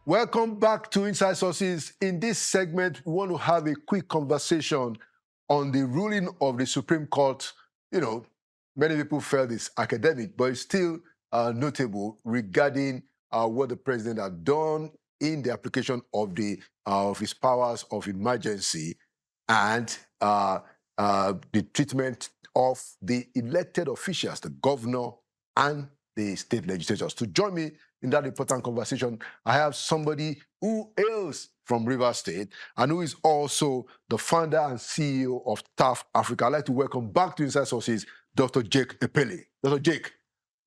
Welcome back to Inside Sources. In this segment, we want to have a quick conversation on the ruling of the Supreme Court. You know, many people felt it's academic, but it's still notable regarding what the president has done in the application of his powers of emergency and the treatment of the elected officials, the governor and the state legislatures. To join me in that important conversation, I have somebody who hails from Rivers State and who is also the founder and CEO of TAF Africa. I'd like to welcome back to Inside Sources, Dr. Jake Epelle. Dr. Jake.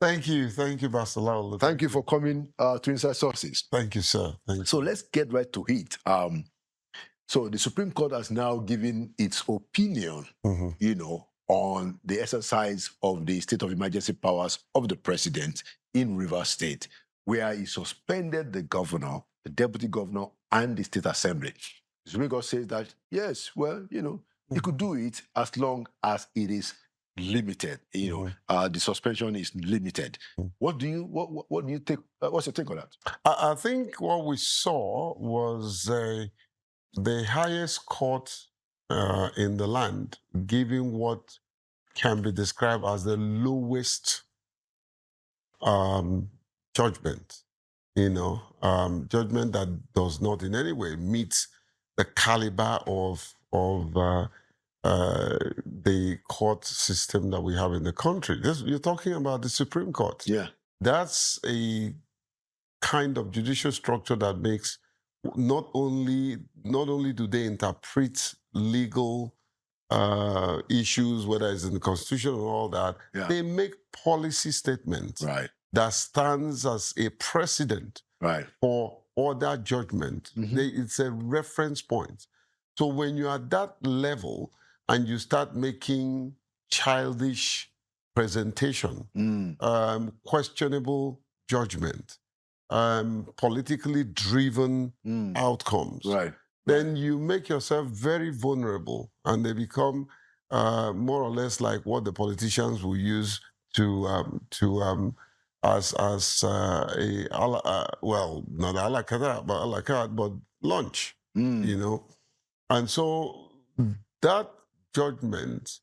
Thank you, Basalao. Thank you for coming to Inside Sources. Thank you, sir. So let's get right to it. So the Supreme Court has now given its opinion, on the exercise of the state of emergency powers of the president in Rivers State, where he suspended the governor, the deputy governor, and the state assembly. The Supreme Court says that, yes, well, he could do it as long as it is limited. The suspension is limited. What do you think? What's your take on that? I think what we saw was the highest court in the land giving what can be described as the lowest judgment, judgment that does not in any way meet the caliber of the court system that we have in the country. You're talking about the Supreme Court. Yeah. That's a kind of judicial structure that makes not only do they interpret legal issues, whether it's in the Constitution or all that, they make policy statements that stands as a precedent for other judgment. It's a reference point. So when you're at that level and you start making childish presentation, questionable judgment, politically driven outcomes, then you make yourself very vulnerable, and they become more or less like what the politicians will use as well, not a la carte, but a la carte, but lunch, And so that judgment,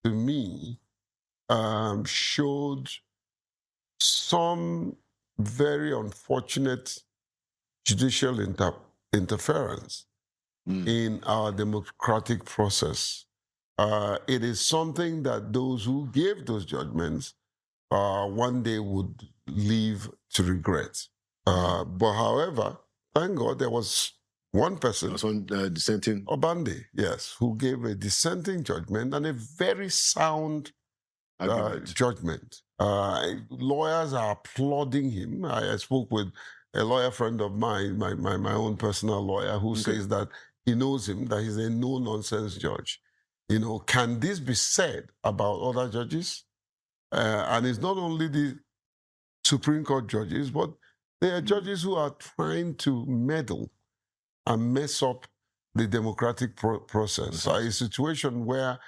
to me, showed some very unfortunate judicial interference in our democratic process. It is something that those who gave those judgments one day would live to regret. But however, thank God there was one person, dissenting, Obande, yes, who gave a dissenting judgment and a very sound judgment. Lawyers are applauding him. I spoke with a lawyer friend of mine, my own personal lawyer, who says that he knows him, that he's a no-nonsense judge. Can this be said about other judges? And it's not only the Supreme Court judges, but there are judges who are trying to meddle and mess up the democratic process. A situation where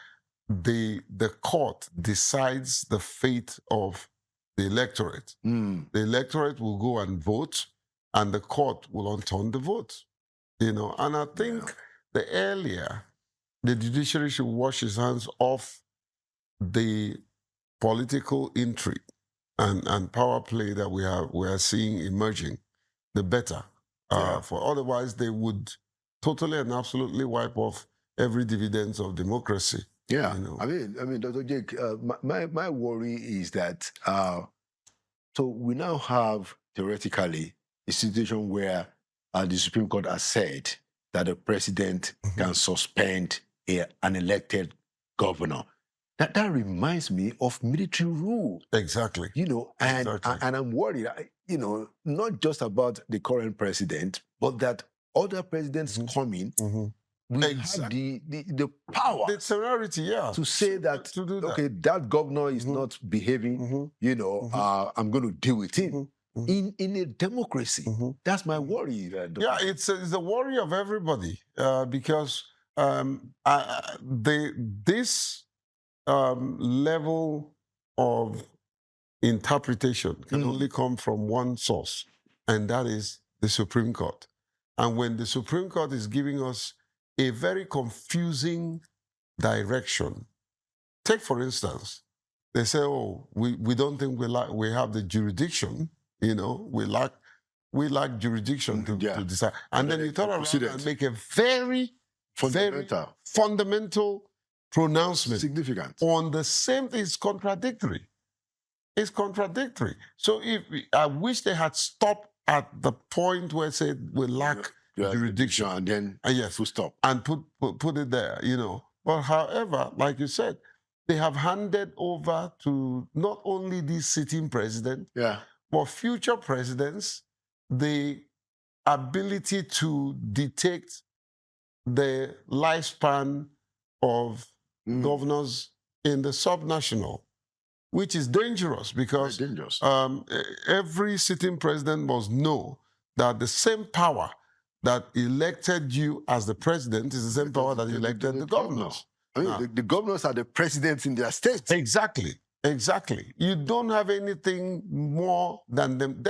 the court decides the fate of the electorate. The electorate will go and vote, and the court will unturn the vote. And I think the earlier the judiciary should wash is hands off the political intrigue and power play that we are seeing emerging, the better. For otherwise, they would totally and absolutely wipe off every dividends of democracy. Yeah, I mean, Dr. Jake, my worry is that so we now have theoretically a situation where the Supreme Court has said that the president can suspend an elected governor. That reminds me of military rule. Exactly. And I'm worried, not just about the current president, but that other presidents coming will have the power, the severity, to say that, okay, that governor is not behaving, I'm going to deal with him. In a democracy. That's my worry. It's a worry of everybody because this level of interpretation can only come from one source, and that is the Supreme Court. And when the Supreme Court is giving us a very confusing direction, take for instance, they say, oh, we don't think we have the jurisdiction, we lack jurisdiction to decide. And then you turn around and make a very fundamental pronouncement. Significant. On the same thing. It's contradictory. It's contradictory. So I wish they had stopped at the point where it said we lack jurisdiction. And then yes, full stop. And put it there, But however, like you said, they have handed over to not only this sitting president, but future presidents the ability to detect the lifespan of governors in the subnational, which is dangerous because every sitting president must know that the same power that elected you as the president is the same power that elected the governors. I mean, the governors are the presidents in their states. Exactly. You don't have anything more than them.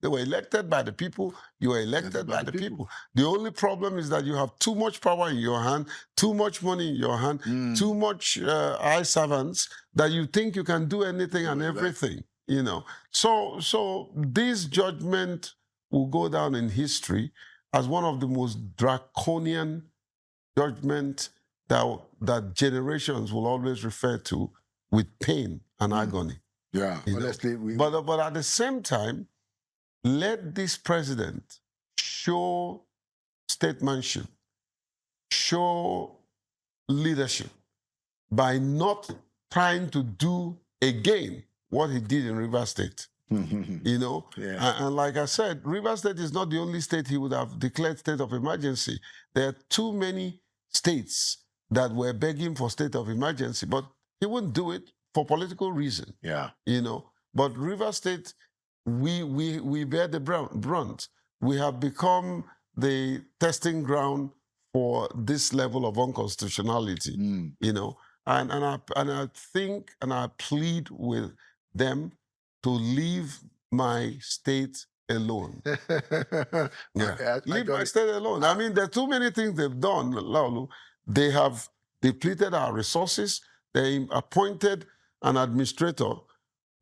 They were elected by the people. You were elected by the people. The only problem is that you have too much power in your hand, too much money in your hand, too much eye servants that you think you can do anything and everything, So this judgment will go down in history as one of the most draconian judgments that generations will always refer to with pain and agony. Yeah, honestly. But at the same time, let this president show statesmanship, show leadership by not trying to do again what he did in Rivers State. And like I said, Rivers State is not the only state he would have declared state of emergency. There are too many states that were begging for state of emergency, but he wouldn't do it for political reason. But Rivers State, we bear the brunt. We have become the testing ground for this level of unconstitutionality, And I think and I plead with them to leave my state alone. Leave my state alone. I mean, there are too many things they've done, Laulu. They have depleted our resources. They appointed an administrator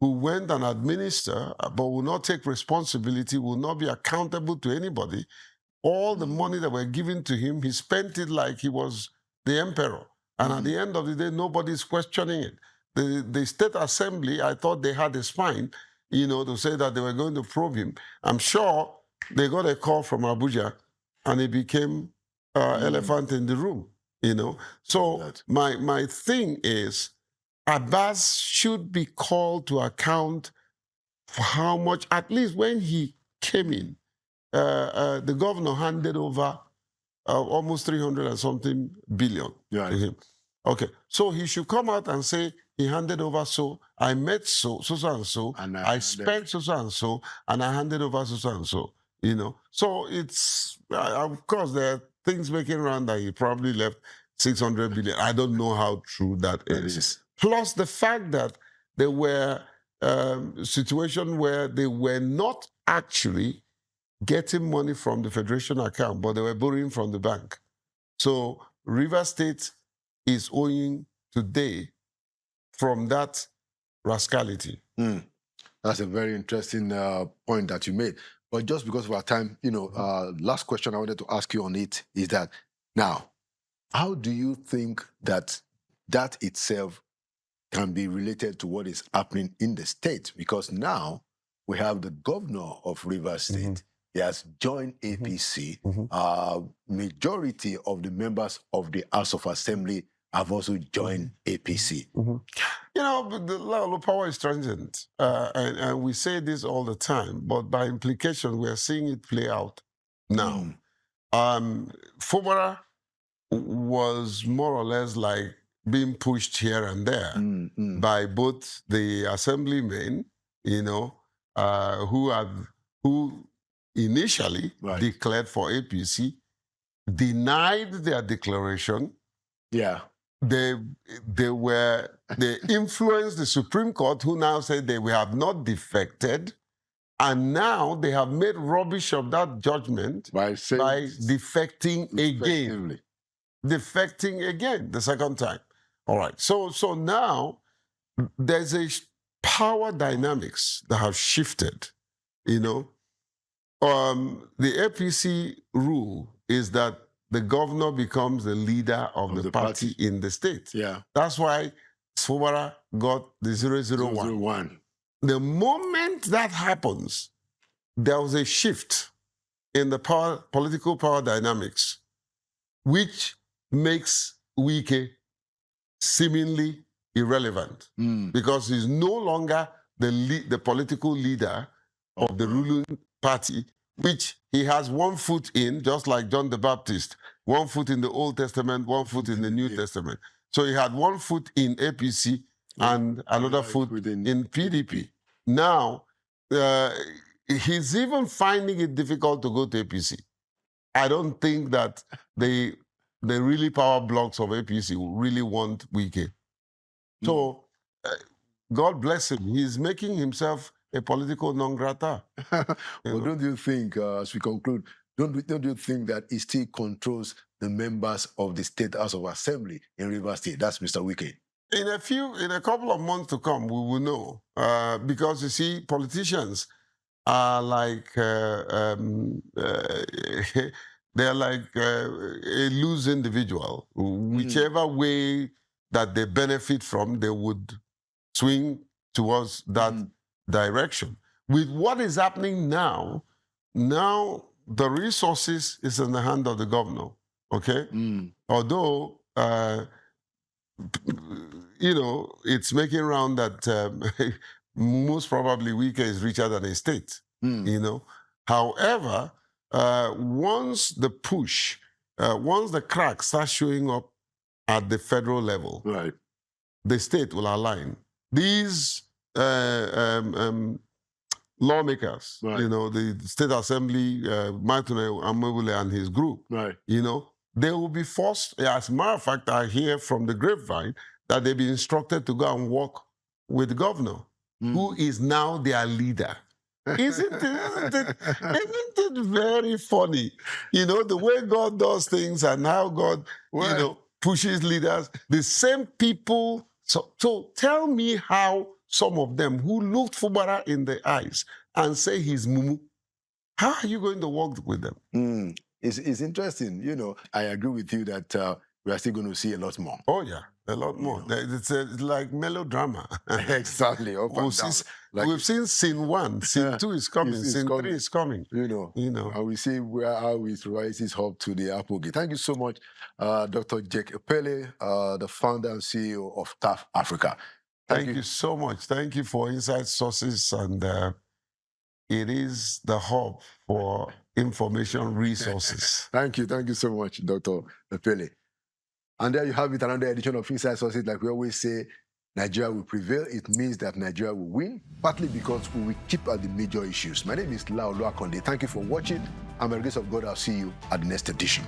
who went and administer, but will not take responsibility, will not be accountable to anybody. All the money that were given to him, he spent it like he was the emperor. And at the end of the day, nobody's questioning it. The State Assembly, I thought they had a spine, to say that they were going to probe him. I'm sure they got a call from Abuja and it became elephant in the room, So my thing is, Abbas should be called to account for how much, at least when he came in, the governor handed over almost 300 and something billion to him. Okay, so he should come out and say, he handed over so, I met so and so, and I spent so and so, and I handed over so and so, So it's, of course, there are things making around that he probably left 600 billion. I don't know how true that is. Plus the fact that there were situations where they were not actually getting money from the federation account, but they were borrowing from the bank. So Rivers State is owing today from that rascality. That's a very interesting point that you made. But just because of our time, last question I wanted to ask you on it is that now, how do you think that itself can be related to what is happening in the state? Because now we have the governor of Rivers State. He has joined APC. Majority of the members of the House of Assembly have also joined APC. The power is transient. And we say this all the time, but by implication, we are seeing it play out now. Fubara was more or less like being pushed here and there by both the assemblymen, who initially declared for APC, denied their declaration. They influenced the Supreme Court, who now said we have not defected. And now they have made rubbish of that judgment by defecting again. Defecting again the second time. All right. So now there's a power dynamics that have shifted. You know, the APC rule is that the governor becomes the leader of the party in the state. Yeah. That's why Fubara got the 001. The moment that happens, there was a shift in the political power dynamics, which makes Wike seemingly irrelevant because he's no longer the political leader of the ruling party, which he has one foot in, just like John the Baptist, one foot in the Old Testament, one foot in the New Testament. So he had one foot in APC and another foot in PDP. Now, he's even finding it difficult to go to APC. I don't think that the really power blocks of APC really want Wike. So, God bless him. He's making himself a political non grata. Well, don't you think, as we conclude, don't you think that he still controls the members of the State House of Assembly in Rivers State? That's Mr. Wike. In a couple of months to come, we will know. Because you see, politicians are like they're like a loose individual. Whichever way that they benefit from, they would swing towards that direction. With what is happening now the resources is in the hand of the governor, okay? Although, you know, it's making round that most probably Wike is richer than a state, you know? However, once the push, once the cracks start showing up at the federal level, the state will align. These lawmakers, you know, the State Assembly, Martune Amabule and his group, you know, they will be forced. As a matter of fact, I hear from the grapevine that they've been instructed to go and work with the governor, who is now their leader. Isn't it very funny? You know, the way God does things and how God, you know, pushes leaders, the same people. So tell me how some of them who looked Fubara in the eyes and say he's mumu, how are you going to work with them? It's interesting. You know, I agree with you that we are still going to see a lot more. Oh, yeah, a lot more. You know. It's like melodrama. Exactly. We've seen scene 1, scene 2 is coming, scene 3 is coming. You know. And we see how it rises up to the Applegate. Thank you so much, Dr. Jake Epelle, the founder and CEO of TAF Africa. Thank you so much. Thank you for Inside Sources, and it is the hub for information resources. Thank you so much, Dr. Epelle. And there you have it, another edition of Inside Sources. Like we always say, Nigeria will prevail. It means that Nigeria will win, partly because we will keep at the major issues. My name is Laolu Akonde. Thank you for watching. I'm by the grace of God, I'll see you at the next edition.